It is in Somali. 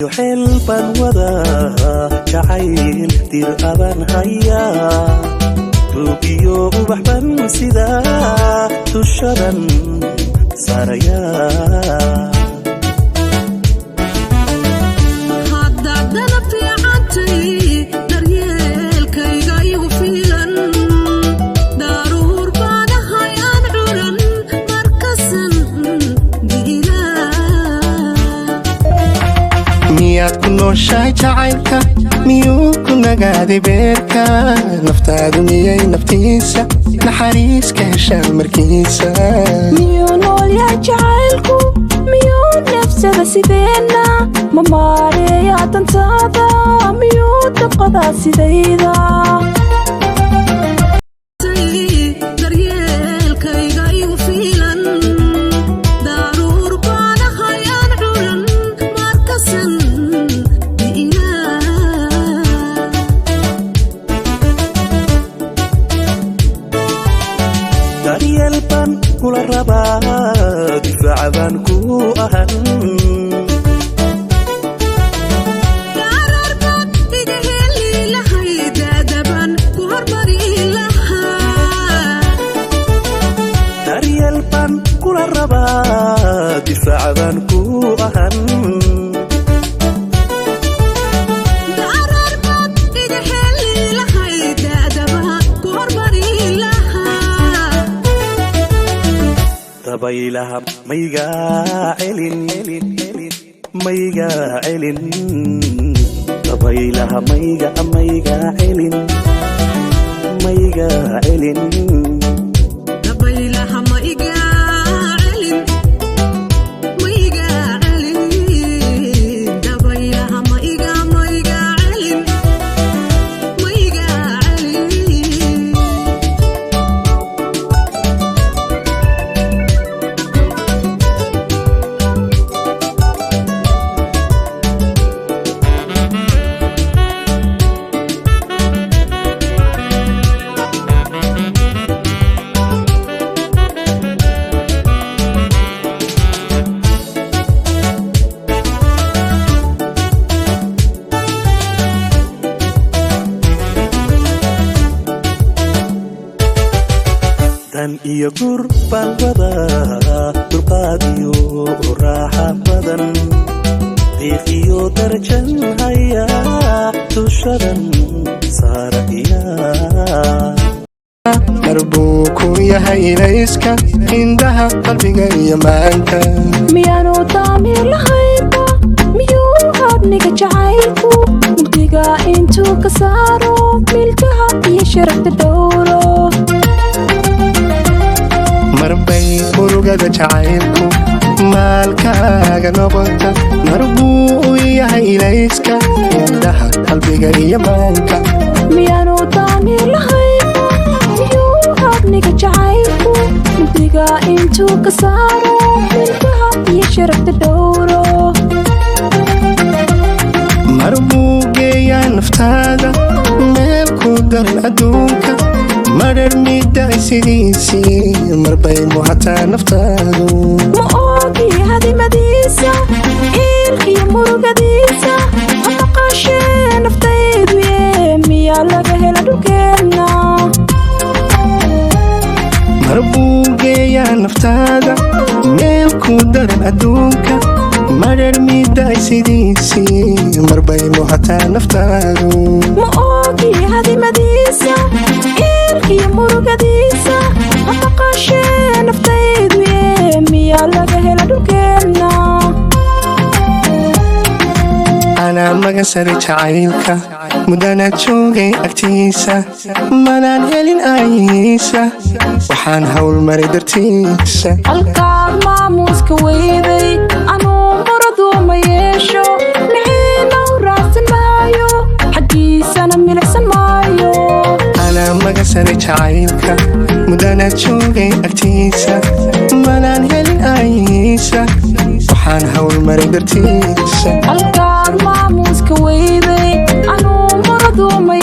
يحل بالوضع جعيل دير أبان هيا توكيو وبحبن سيدا تشرن ساريا miyaad ku nooshahay jacaylka miyuu ku nagaaday beerka naftaadu miyay naftiisa naxariis ka heshaa markiisa miyuu nool yahay jacaylku miyuu nafsada sideena ma maareeyaa dantaada miyuu dabqadaa sidayda daryeelban kula rabaa difaaca baan ku ahan daryeelban kula rabaa difaaca baan ku ahan dabaylaha mayga celin mayga celin dabaylaha mayga celin mayga celin dabaylaha mayga celin mayga celin dabaylaha mayga celin mayga celin dan iyo gur baan wadaa dulqaad iyo raaxa badan diiq iyo darajan haya dushadan saaraya marbuu ku yahay ilayska indhaha qalbiga iyo maanka miyaanu daamir lahaynba miyuu habniga jacaylku mugdiga intuu ka saaro milkaha iyo sharafta dhowro marbay murugada jacaylku maalkaaga noqota marbuu u yahay ilayska indhaha qalbiga iyo maanka miyaanu daamir lahaynba miyuu habniga jacaylku mugdiga intuu ka saaro milkaha iyo sharafta dhowro marbuu geeyaa naftaada meel ku daran adduunka marar midday sidiisii marbay muhataa naftaadu ma oogi hadimadiisa iilkiyo murugadiisa ma maqashee naftaydu yee miyaa laga hela dhulkeenna marbuu geeyaa naftaada meel ku daran adduunka marar midday sidiisii marbay muhataa naftaadu ma oogi hadimadiisa iilkiyo murugadiisa ma maqashee naftaydu yee miyaa laga hela dhulkeenna anaa magasari jacaylka mudanaad joogay agtiisa manaan helin aayihiisa waxaan hawl maray dartiisa halkaad maamuuska weyday anuu muradu ma yeesho miciina u raacsan maayo xaggiisana milicsan maayo anaa magasari jacaylka mudanaad joogay agtiisa manaan helin aayihiisa waxaan hawl maray dartiisa halkaad maamuuska weyday anuu muradu ma